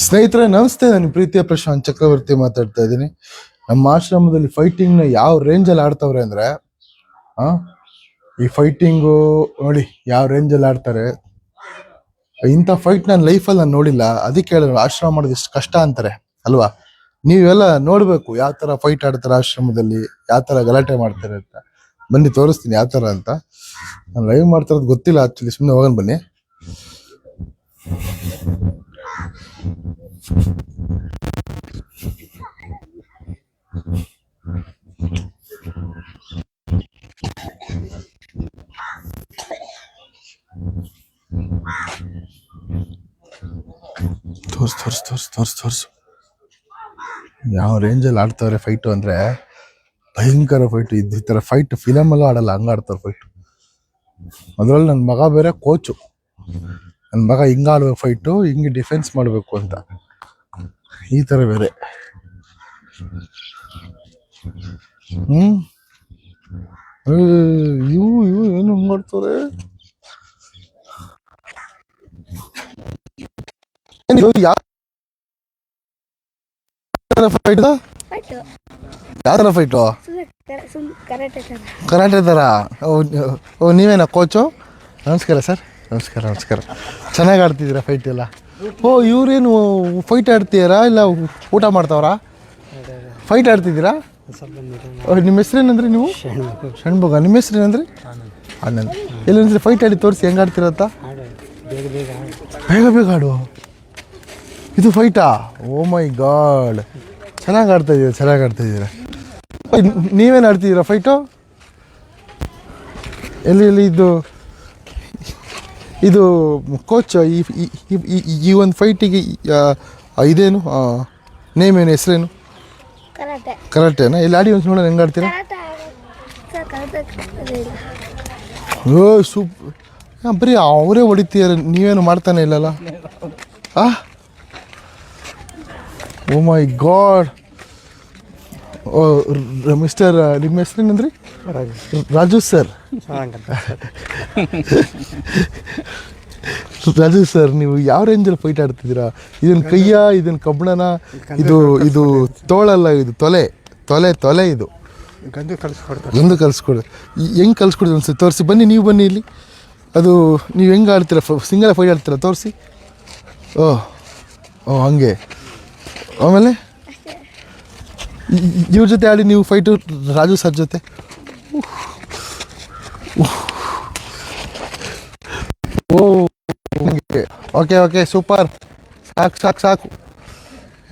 ಸ್ನೇಹಿತರೆ ನಮಸ್ತೆ, ನಾನು ಪ್ರೀತಿಯ ಪ್ರಶಾಂತ್ ಚಕ್ರವರ್ತಿ ಮಾತಾಡ್ತಾ ಇದ್ದೀನಿ. ನಮ್ಮ ಆಶ್ರಮದಲ್ಲಿ ಫೈಟಿಂಗ್ನ ಯಾವ ರೇಂಜಲ್ಲಿ ಆಡ್ತವ್ರೆ ಅಂದ್ರೆ ಈ ಫೈಟಿಂಗು ನೋಡಿ ಯಾವ ರೇಂಜಲ್ಲಿ ಆಡ್ತಾರೆ. ಇಂಥ ಫೈಟ್ ನನ್ನ ಲೈಫಲ್ಲಿ ನಾನು ನೋಡಿಲ್ಲ. ಅದಕ್ಕೆ ಹೇಳಿದ್ರು ಆಶ್ರಮ ಮಾಡೋದು ಎಷ್ಟು ಕಷ್ಟ ಅಂತಾರೆ ಅಲ್ವಾ. ನೀವೆಲ್ಲ ನೋಡ್ಬೇಕು ಯಾವ ತರ ಫೈಟ್ ಆಡ್ತಾರೆ ಆಶ್ರಮದಲ್ಲಿ, ಯಾವ ತರ ಗಲಾಟೆ ಮಾಡ್ತಾರೆ ಅಂತ. ಬನ್ನಿ ತೋರಿಸ್ತೀನಿ ಯಾವ ತರ ಅಂತ. ನಾನು ಲೈವ್ ಮಾಡ್ತಾರದು ಗೊತ್ತಿಲ್ಲ ಆಕ್ಚುಲಿ, ಸುಮ್ಮನೆ ಹೋಗೋಣ ಬನ್ನಿ. ತೋರ್ಸು ಯಾವ ರೇಂಜಲ್ಲಿ ಆಡ್ತವ್ರೆ ಫೈಟು ಅಂದ್ರೆ ಭಯಂಕರ ಫೈಟ್. ಈ ತರ ಫೈಟ್ ಫಿಲಮ್ ಅಲ್ಲೂ ಆಡಲ್ಲ, ಹಂಗ ಆಡ್ತಾರೆ ಫೈಟ್. ಅದ್ರಲ್ಲಿ ನನ್ನ ಮಗ ಬೇರೆ ಕೋಚು. ನನ್ನ ಮಗ ಹಿಂಗ ಆಡ್ಬೇಕು ಫೈಟು, ಹಿಂಗೆ ಡಿಫೆನ್ಸ್ ಮಾಡಬೇಕು ಅಂತ. ಈ ತರ ಬೇರೆ ಇವು ಏನು ಹಂಗ್ ಮಾಡ್ತಾರೆ. ಫೈಟ್ ಯಾವ ತರ ಫೈಟು? ಕರಾಟೆ ತರ. ಓ ನೀವೇನಾ ಕೋಚು? ನಮಸ್ಕಾರ ಸರ್. ನಮಸ್ಕಾರ. ಚೆನ್ನಾಗಿ ಆಡ್ತಿದ್ದೀರಾ ಫೈಟ್ ಎಲ್ಲ? ಓ ಇವ್ರೇನು ಫೈಟ್ ಆಡ್ತೀರಾ ಇಲ್ಲ ಊಟ ಮಾಡ್ತಾವ್ರಾ? ಫೈಟ್ ಆಡ್ತಿದ್ದೀರಾ? ನಿಮ್ಮ ಹೆಸ್ರೇನಂದ್ರಿ ನೀವು? ಷಣ್ಮುಗ. ನಿಮ್ಮ ಹೆಸ್ರೇನಂದ್ರಿ? ಆನಂದ್. ಎಲ್ಲಂದ್ರೆ ಫೈಟ್ ಆಡಿ ತೋರಿಸಿ ಹೆಂಗೆ ಆಡ್ತಿರತ್ತ. ಬೇಗ ಆಡು. ಇದು ಫೈಟಾ? ಓ ಮೈ ಗಾಡ್, ಚೆನ್ನಾಗಿ ಆಡ್ತಾ ಇದ್ದೀರಾ. ನೀವೇನು ಆಡ್ತಿದ್ದೀರಾ ಫೈಟು? ಎಲ್ಲಿ ಇದು ಕೋಚ್ ಈ ಒಂದು ಫೈಟಿಗೆ ಇದೇನು ನೇಮೇನು, ಹೆಸರೇನು? ಕರಾಟೆನಾ? ಇಲ್ಲಿ ಆಡಿ ಒಂದು ನೋಡೋಣ ಹೆಂಗೆ ಆಡ್ತೀರಾ. ಓ ಬರೀ ಅವರೇ ಹೊಡಿತೀರ, ನೀವೇನು ಮಾಡ್ತಾನೆ ಇಲ್ಲಲ್ಲ. ಓ ಮೈ ಗಾಡ್. ಓ ಮಿಸ್ಟರ್, ನಿಮ್ಮ ಹೆಸರೇನಂದ್ರಿ? ರಾಜು ಸರ್. ರಾಜು ಸರ್, ನೀವು ಯಾವ ರೇಂಜಲ್ಲಿ ಫೈಟ್ ಆಡ್ತಿದ್ದೀರಾ? ಇದನ್ನ ಕೈಯ, ಇದನ್ನ ಕಬ್ಬಣನ, ಇದು ತೋಳಲ್ಲ, ಇದು ತೊಲೆ ಇದು ಗಂದು ಕಲಿಸ್ಕೊಡಿ. ಹೆಂಗೆ ಕಲಿಸ್ಕೊಡಿ ಅನ್ಸುತ್ತೆ ತೋರಿಸಿ. ಬನ್ನಿ, ನೀವು ಬನ್ನಿ ಇಲ್ಲಿ. ಅದು ನೀವು ಹೆಂಗೆ ಆಡ್ತೀರಾ? Single fight ಆಡ್ತೀರಾ? ತೋರಿಸಿ. ಓ ಹಂಗೆ. ಆಮೇಲೆ ಇವ್ರ ಜೊತೆ ಆಡಿ ನೀವು ಫೈಟು, ರಾಜು ಸರ್ ಜೊತೆ. ಓ ಓಕೆ ಸೂಪರ್. ಸಾಕು.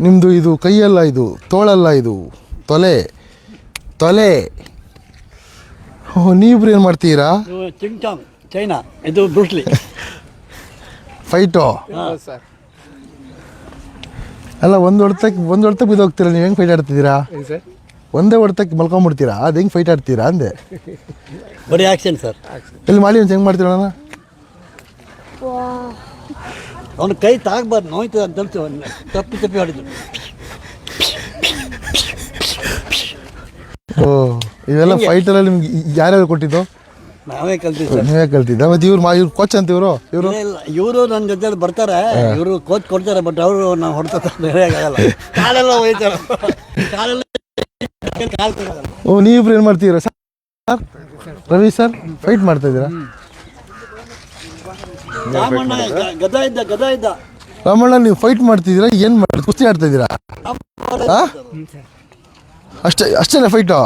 ನಿಮ್ಮದು ಇದು ಕೈಯಲ್ಲ, ಇದು ತೋಳಲ್ಲ, ಇದು ತೊಲೆ. ಓ ನೀವಿಬ್ರು ಏನು ಮಾಡ್ತೀರಾ? ಚೈನಾ, ಇದು ಬ್ರೂಸ್ಲಿ ಫೈಟು. ಅಲ್ಲ, ಒಂದು ಹೊಡ್ತಕ್ಕೆ ಬಿದ್ದೋಗ್ತೀರಾ ನೀವು. ಹೆಂಗೆ ಫೈಟ್ ಆಡ್ತಿದ್ದೀರಾ? ಒಂದೇ ಹೊಡ್ತಕ್ಕೆ ಮಲ್ಕೊಂಡ್ಬಿಡ್ತೀರಾ? ಅದು ಹೆಂಗೆ ಫೈಟ್ ಆಡ್ತೀರಾ ಅಂದೆ. ಬರೀ ಆಕ್ಷನ್ ಸರ್. ಎಲ್ಲಿ ಮಾಡಿ ಒಂದು ಹೆಂಗೆ ಮಾಡ್ತೀರ ಅಣ್ಣ? ಅವನ ಕೈ ತಾಗಬಾರ್ದು, ನೋಯ್ತದೆ ಅಂತ ತಪ್ಪಿ ಹೊಡಿದ್ರು. ಓ ಇವೆಲ್ಲ ಫೈಟೆಲ್ಲ ನಿಮ್ಗೆ ಯಾರ್ಯಾರು ಕೊಟ್ಟಿದ್ದು? ನಾವೇ ಕಲ್ತಿದ್ವಿ. ನೀವೇ ಕಲ್ತಿದ್ದ? ಮತ್ತು ಇವ್ರು ಕೋಚ್ ಅಂತ ಇವರು ನನ್ನ ಜೊತೆ ಬರ್ತಾರೆ, ಇವರು ಕೋಚ್ ಕೊಡ್ತಾರೆ. ಬಟ್ ಅವರು ನಾವು ಹೊಡ್ತಾರೆ ಕಾಲೆಲ್ಲ ಹೋಯ್ತಾರೆ. ಓ ನೀವಿಬ್ರು ಏನು ಮಾಡ್ತೀರಾ ಸರ್? ರವಿ ಸರ್ ಫೈಟ್ ಮಾಡ್ತಾ ಇದ್ದೀರಾ? ಗದಾ ಇದ್ದ ರಾಮಣ್ಣ, ನೀವು ಫೈಟ್ ಮಾಡ್ತಿದ್ದೀರಾ? ಏನು ಮಾಡಿ ಕುಸ್ತಿ ಆಡ್ತಾ ಇದ್ದೀರಾ? ಅಷ್ಟೇನಾ ಫೈಟು?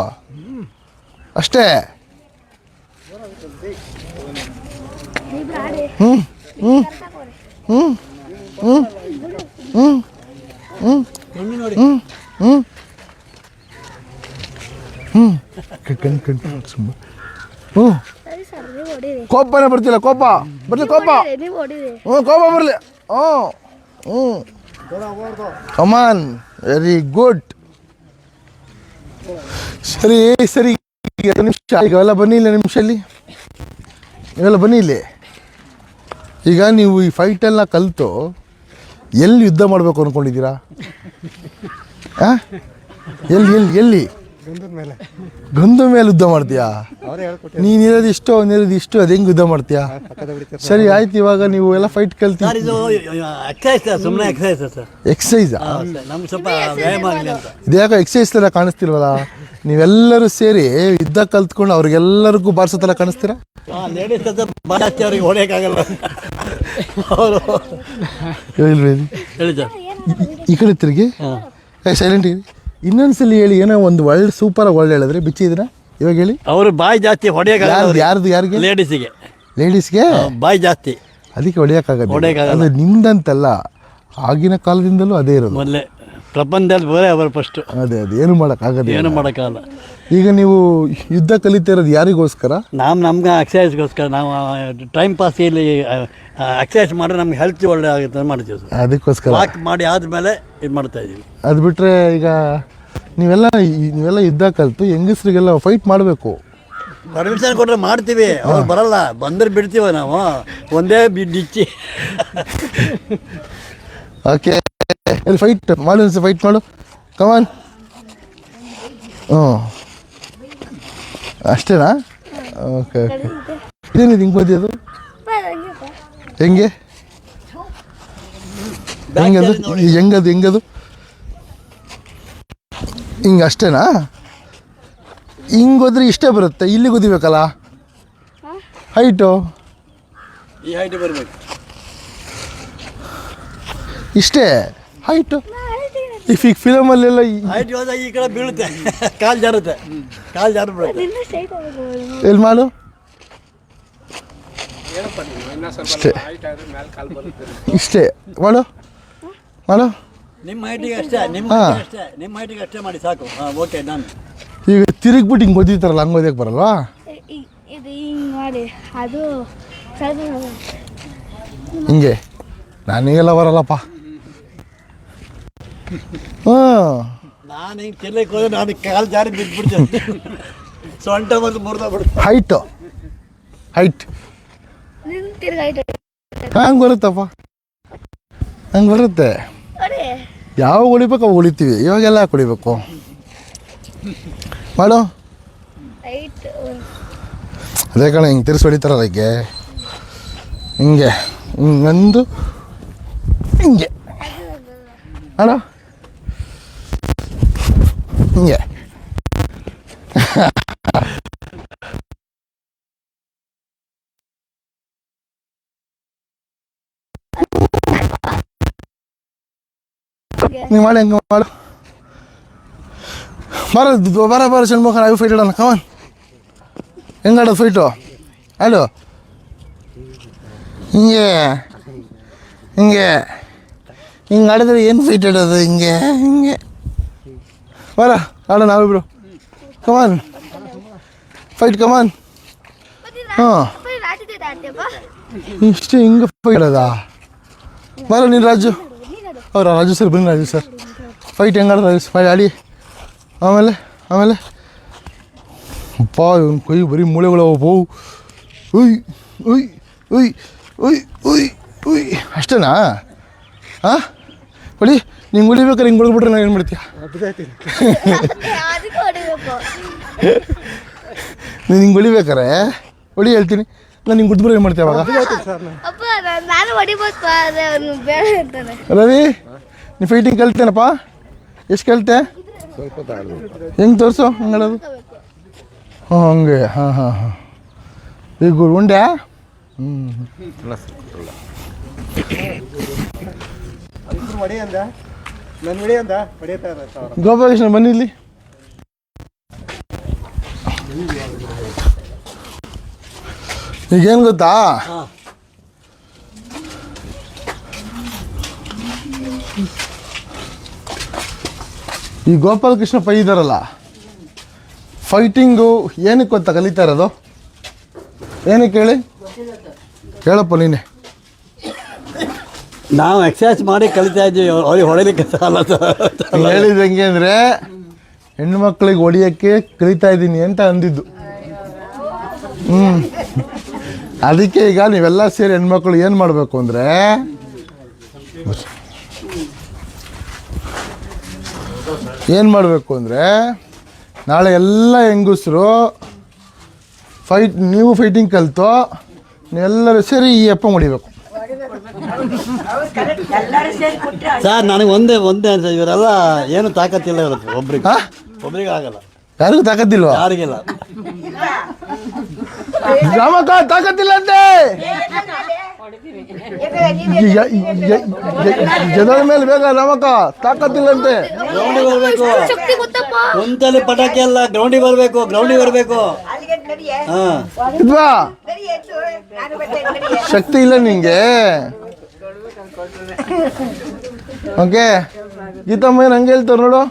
ಅಷ್ಟೇ? ಕೋಪನೇ ಬರ್ತಿಲ್ಲ. ಕೋಪ ಬರ್ಲಿ. ಕೋಪ ಬರ್ಲಿ. ಕಮಾನ್, ವೆರಿ ಗುಡ್. ಸರಿ ನಿಮಿಷ. ಇವೆಲ್ಲ ಬನ್ನಿ ಇಲ್ಲ ನಿಮಿಷಲ್ಲಿ, ಇವೆಲ್ಲ ಬನ್ನಿ ಇಲ್ಲಿ. ಈಗ ನೀವು ಈ ಫೈಟೆಲ್ಲ ಕಲಿತು ಎಲ್ಲಿ ಯುದ್ಧ ಮಾಡಬೇಕು ಅಂದ್ಕೊಂಡಿದ್ದೀರಾ? ಎಲ್ಲಿ ಗಂಧದ ಮೇಲೆ ಯುದ್ಧ ಮಾಡ್ತೀಯಾ? ನೀನಿರೋದು ಇಷ್ಟು ಅವನಿರೋದು ಇಷ್ಟು, ಅದು ಹೆಂಗೆ ಯುದ್ಧ ಮಾಡ್ತೀಯಾ? ಸರಿ ಆಯ್ತು, ಇವಾಗ ನೀವು ಎಲ್ಲ ಫೈಟ್ ಕಲ್ತಿ. ಸರ್ ಇದು ಎಕ್ಸಸೈಸ್ ಸರ್, ಸುಮ್ಮನೆ ಎಕ್ಸಸೈಸ್ ಸರ್. ಎಕ್ಸಸೈಸಾ? ನಮ್ಗೆ ಸ್ವಲ್ಪ ವ್ಯಾಯಾಮ ಆಗಲಿ ಅಂತ. ಇದ್ಯಾಕೋ ಎಕ್ಸಸೈಸ್ ಥರ ಕಾಣಿಸ್ತಿಲ್ವಲ್ಲ? ನೀವೆಲ್ಲರೂ ಸೇರಿ ಯುದ್ಧ ಕಲ್ತ್ಕೊಂಡು ಅವ್ರಿಗೆಲ್ಲರಿಗೂ ಬಾರಿಸೋ ಥರ ಕಾಣಿಸ್ತೀರಾ? ಲೇಡೀಸ್ ಅಂತ ಜಾಸ್ತಿ ಅವ್ರಿಗೆ ಹೊಡೆಯೋಕ್ಕಾಗಲ್ಲ ಅವರು. ಹೇಳಿ ಸರ್. ಈ ಕಡೆ ತಿರುಗಿ, ಸೈಲೆಂಟ್ ಇರಿ. ಇನ್ನೊಂದ್ಸಲಿ ಹೇಳಿ, ಏನೋ ಒಂದು ಒಳ್ಳೆ ಸೂಪರಾಗಿ ಒಳ್ಳೆ ಹೇಳಿದ್ರೆ ಬಿಚ್ಚಿದ್ರ. ಇವಾಗ ಹೇಳಿ. ಅವರು ಬಾಯಿ ಜಾಸ್ತಿ ಹೊಡೆಯೋಕ್ಕಾಗಲ್ಲ. ಯಾರಿಗೆ? ಲೇಡೀಸಿಗೆ. ಲೇಡೀಸ್ಗೆ ಬಾಯಿ ಜಾಸ್ತಿ, ಅದಕ್ಕೆ ಹೊಡೆಯೋಕ್ಕಾಗಲ್ಲ. ಹೊಡೆಯೋಕ್ಕಾಗಲ್ಲ. ಅದು ನಿಮ್ದಂತಲ್ಲ, ಆಗಿನ ಕಾಲದಿಂದಲೂ ಅದೇ ಇರೋದು. ಮೊದಲೇ ಪ್ರಪಂಚದಲ್ಲಿ ಬರೇ ಅವರು ಫಸ್ಟು. ಅದೇ ಏನು ಮಾಡೋಕ್ಕಾಗಲ್ಲ. ಏನು ಮಾಡೋಕ್ಕಾಗಲ್ಲ. ಈಗ ನೀವು ಯುದ್ಧ ಕಲಿತಾ ಇರೋದು ಯಾರಿಗೋಸ್ಕರ? ನಮ್ಗೆ ಎಕ್ಸಸೈಸ್ಗೋಸ್ಕರ. ನಾವು ಟೈಮ್ ಪಾಸ್ ಇಲ್ಲಿ ಎಕ್ಸಸೈಸ್ ಮಾಡಿದ್ರೆ ನಮ್ಗೆ ಹೆಲ್ತ್ ಒಳ್ಳೆ ಆಗುತ್ತೆ ಮಾಡ್ತೀವಿ ಸರ್. ಅದಕ್ಕೋಸ್ಕರ ವಾಕ್ ಮಾಡಿ ಆದಮೇಲೆ ಇದು ಮಾಡ್ತಾ ಇದ್ದೀವಿ. ಅದು ಬಿಟ್ಟರೆ ಈಗ ನೀವೆಲ್ಲ ಯುದ್ಧ ಕಲಿತು ಹೆಂಗಸ್ರಿಗೆಲ್ಲ ಫೈಟ್ ಮಾಡಬೇಕು. ಪರ್ಮಿಷನ್ ಕೊಟ್ಟರೆ ಮಾಡ್ತೀವಿ, ಅವ್ರು ಬರಲ್ಲ. ಬಂದ್ರೆ ಬಿಡ್ತೀವ ನಾವು, ಒಂದೇ ಡಿಚ್ಚಿ. ಓಕೆ, ಇಲ್ಲಿ ಫೈಟ್ ಮಾಡು, ಫೈಟ್ ಮಾಡು, ಕಮಾನ್. ಹ್ಞೂ ಅಷ್ಟೇನಾ? Okay okay. ಇದೇನಿದು ಹಿಂಗೆ ಓದಿ? ಅದು ಹೆಂಗೆ ಹೆಂಗದು ಹಿಂಗೆ ಅಷ್ಟೇನಾ? ಹಿಂಗೆ ಹೋದ್ರೆ ಇಷ್ಟೇ ಬರುತ್ತೆ, ಇಲ್ಲಿ ಕುದಿಬೇಕಲ್ಲ ಹೈಟು. ಈ ಹೈಟ್ ಬರಬೇಕು, ಇಷ್ಟೇ ಹೈಟು. ಈಗ ಫಿಲಮಲ್ಲೆಲ್ಲ ಹೈಟ್ ಹೋದಾಗ ಈ ಕಡೆ ಬೀಳುತ್ತೆ, ಕಾಲು ಜಾರುತ್ತೆ, ಕಾಲು ಜಾರು ಬಿಡುತ್ತೆ. ಎಲ್ಲಿ ಮಾಡು ಇಷ್ಟೇ ಮಾಡು ಮಾಡು. ನಿಮ್ಮ ಹೈಟಿಗೆ ಅಷ್ಟೇ, ನಿಮ್ಮ ಹೈಟಿಗೆ ಅಷ್ಟೇ ಮಾಡಿ ಸಾಕು. ಹಾಂ ಓಕೆ ನಾನು. ಈಗ ತಿರುಗ್ಬಿಟ್ಟು ಹಿಂಗೆ ಓದಿತಾರಲ್ಲ, ಹಂಗೆ ಓದಕ್ಕೆ ಬರಲ್ವಾ? ಹಿಂಗೆ ನನಗೆಲ್ಲ ಬರಲ್ಲಪ್ಪ. ಹಾಂ, ನಾನು ಹಿಂಗೆ ಚೆಲ್ಲಕ್ಕೆ ಹೋದ್ರೆ ನಾನು ಕಾಲು ಜಾರಿ ಬಿದ್ದುಬಿಡ್ತೇನೆ, ಸೊಂಟ ಬಂದು ಮುರಿದೋಗ್ಬಿಡ್ತು. ಹೈಟ್ ಹಂಗೆ ಬರುತ್ತಪ್ಪ, ಹಂಗೆ ಬರುತ್ತೆ. ಯಾವಾಗ ಹೊಡಿಬೇಕು ಅವಾಗ ಹೊಡಿತೀವಿ, ಇವಾಗೆಲ್ಲ ಯಾಕೆ ಹೊಡಿಬೇಕು? ಮಾಡು. ಅದೇ ಕಣ, ಹಿಂಗೆ ತಿರ್ಸಿ ಹೊಡಿತಾರಲ್ಲ ಹಿಂಗೆ ಹಿಂಗಂದು ಹಿಂಗೆ ಮಾಡು, ಹಿಂಗೆ. ನೀವು ಮಾಡಿ ಹಂಗೆ ಮಾಡು. ಬರ ಷಣ್ಮುಖ, ನಾವು ಫೈಟ್ ಆಡೋಣ. ಕಮಾನ್, ಹೆಂಗೆ ಆಡೋದು ಫೈಟು? ಆಡು ಹಿಂಗೆ ಹಿಂಗೆ ಹಿಂಗೆ ಆಡಿದ್ರೆ ಏನು ಫೈಟ್ ಆಡೋದು? ಹಿಂಗೆ ಬರ ಆಡೋಣ ನಾವಿಬ್ರು. ಕಮಾನ್ ಫೈಟ್, ಕಮಾನ್. ಹಾಂ, ಇಷ್ಟೇ ಹಿಂಗೆ ಫೈಟ್ ಆಡೋದಾ? ಬರ ನೀನು ರಾಜು. ರಾಜು ಸರ್ ಬನ್ನಿ. ರಾಜು ಸರ್ ಫೈಟ್ ಹೆಂಗೆ ಆಡೋದು? ರಾಜು ಫೈಟ್ ಆಡಿ. ಆಮೇಲೆ ಅಪ್ಪ ಇವನು ಕೈ ಬರೀ ಮೂಳೆಗಳು ಬೋವು. ಉಯ್ ಉಯ್ ಉಯ್ ಉಯ್ ಉಯ್ ಉಯ್ ಅಷ್ಟೇನಾ? ಹಾಂ ಹೊಡಿ. ನಿಂಗೆ ಹೊಡಿಬೇಕಾರೆ ಹಿಂಗೆ ಹೊಡೆದ್ಬಿಟ್ರೆ ನಾನು ಏನು ಮಾಡ್ತೀಯ? ನೀನು ಹಿಂಗೆ ಹೊಡಿಬೇಕಾರೆ ಹೊಡಿ ಹೇಳ್ತೀನಿ ನಾನು. ಹಿಂಗೆ ಗುಡ್ಬಿಟ್ರೆ ಏನು ಮಾಡ್ತೀಯ ಅವಾಗ? ರವಿ, ನೀನು ಫೈಟಿಂಗ್ ಕಲ್ತೇನಪ್ಪ? ಎಷ್ಟು ಕಲಿತೆ? ಹೆಂಗೆ ತೋರಿಸು ಹಂಗೆ ಹೇಳೋದು? ಹಾಂ ಹಂಗೆ. ಹಾಂ ಈಗ ಉಂಡೆ. ಗೋಪಾಲಕೃಷ್ಣ ಬನ್ನಿ ಇಲ್ಲಿ. ಈಗೇನು ಗೊತ್ತಾ, ಈ ಗೋಪಾಲಕೃಷ್ಣ ಪೈ ಇದ್ದಾರಲ್ಲ, ಫೈಟಿಂಗು ಏನಕ್ಕೆ ಗೊತ್ತಾ ಕಲಿತಾ ಇರೋದು? ಏನಕ್ಕೆ ಹೇಳಿ, ಹೇಳಪ್ಪ ನೀನೆ. ನಾವು ಎಕ್ಸಸೈಸ್ ಮಾಡಿ ಕಲಿತಾ ಇದ್ದೀವಿ, ಅವ್ರಿಗೆ ಹೊಡಿಲಿಕ್ಕೆ ಹೇಳಿದ ಹೆಂಗೆ ಅಂದರೆ ಹೆಣ್ಮಕ್ಳಿಗೆ ಹೊಡಿಯೋಕ್ಕೆ ಕಲಿತಾ ಇದ್ದೀನಿ ಅಂತ ಅಂದಿದ್ದು. ಅದಕ್ಕೆ ಈಗ ನೀವೆಲ್ಲ ಸೇರಿ ಹೆಣ್ಮಕ್ಳು ಏನು ಮಾಡಬೇಕು ಅಂದರೆ, ನಾಳೆ ಎಲ್ಲ ಹೆಂಗಸರು ನೀವು ಫೈಟಿಂಗ್ ಕಲಿತು ಎಲ್ಲರೂ ಸೇರಿ ಈ ಅಪ್ಪ ಹೊಡಿಬೇಕು. ಸರ್ ನನಗೆ ಒಂದೇ ಅನ್ಸ, ಇವರೆಲ್ಲ ಏನು ತಾಕತ್ತಿಲ್ಲ ಇವ್ರದ್ದು. ಒಬ್ರಿಗೆ ಆಗಲ್ಲ. ಯಾರಿಗೂ ತಾಕತ್ತಿಲ್ವಾ? ಯಾರಿಗಿಲ್ಲ. ರಾಮಕ್ಕ ತಾಕತ್ತಿಲ್ಲ ಅಂತೆ. ಜನರ ಮೇಲೆ ಬೇಗ ರಾಮಕ್ಕ ತಾಕತ್ತಿಲ್ಲಂತೆ. ಗ್ರೌಂಡಿಗೆ ಬರಬೇಕು. ಕುಂತಲ್ಲಿ ಪಟಾಕಿ ಅಲ್ಲ, ಗ್ರೌಂಡಿಗೆ ಬರಬೇಕು. ಇದ್ವಾ ಶಕ್ತಿ ಇಲ್ಲ ನಿಂಗೆ. ಓಕೆ ಗೀತಮ್ಮ ಏನ್ ಹಂಗೆ ಹೇಳ್ತಾರ ನೋಡು.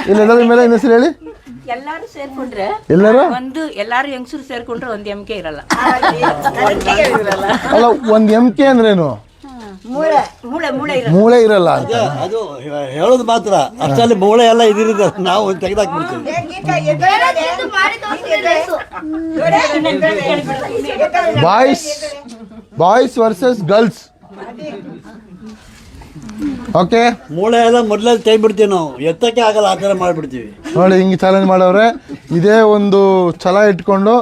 ಇಲ್ಲ ಎಲ್ಲರ ಮೇಲೆ ಹೆಸರು ಹೇಳಿ. ಎಲ್ಲಾರು ಸೇರ್ಕೊಂಡ್ರೆ ಎಲ್ಲಾರು ಹೆಂಗಸರು ಸೇರ್ಕೊಂಡ್ರೆ ಒಂದ್ ಎಮ್ಕೆ ಇರಲ್ಲ. ಅಲ್ಲ ಒಂದ್ ಎಮ್ಕೆ ಅಂದ್ರೇನು? ಮೂಳೆ ಇರಲ್ಲ ಅಂತ. ಅದು ಹೇಳೋದು ಮಾತ್ರ, ಅಷ್ಟರಲ್ಲಿ ಮೂಳೆ ಎಲ್ಲ ಇದಿರುತ್ತೆ, ನಾವು ತೆಗೆದಾಕ್ಬಿಡ್ತೀವಿ. Boys versus girls. ಓಕೆ, ಮೂಳೆ ಎಲ್ಲ ಮೊದಲಲ್ಲಿ ತೆಗ್ಬಿಡ್ತೀವಿ ನಾವು, ಎತ್ತಕ್ಕೆ ಆಗಲ್ಲ, ಆ ಥರ ಮಾಡಿಬಿಡ್ತೀವಿ. ನೋಡಿ ಹಿಂಗೆ ಚಾಲೆಂಜ್ ಮಾಡವ್ರೆ. ಇದೇ ಒಂದು ಛಲ ಇಟ್ಕೊಂಡು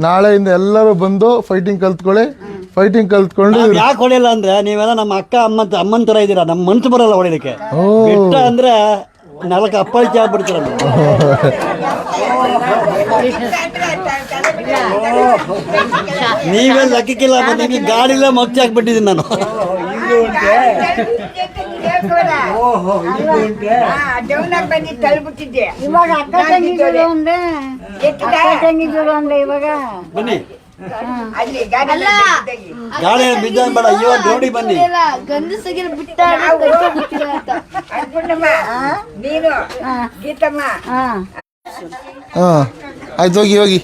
ನಾಳೆಯಿಂದ ಎಲ್ಲರೂ ಬಂದು ಫೈಟಿಂಗ್ ಕಲ್ತ್ಕೊಂಡು ಯಾಕೆ ಹೊಡೆಯಲ್ಲ ಅಂದ್ರೆ, ನೀವೆಲ್ಲ ನಮ್ಮ ಅಕ್ಕ ಅಮ್ಮನ ಥರ ಇದ್ದೀರಾ, ನಮ್ಮ ಮನ್ಸು ಬರಲ್ಲ ಹೊಡಿಲಿಕ್ಕೆ. ಬೆಟ್ಟ ಅಂದ್ರೆ 4 ಅಪ್ಪಳಿಕೆ ಆಗ್ಬಿಡ್ತೀರ. ನೀವೇ ಲೆಕ್ಕಕ್ಕಿಲ್ಲ, ನಿಮಗೆ ಗಾಡಿಲೇ ಮಗ್ಚಿ ಹಾಕ್ಬಿಟ್ಟಿದ್ದೀನಿ ನಾನು. ಬನ್ನಿ, ಗಾಡಿ ಬಿದ್ದ ಬೇಡ, ಇವಾಗ ಗ್ರೌಂಡಿ ಬನ್ನಿ. ಆಯ್ತು, ಹೋಗಿ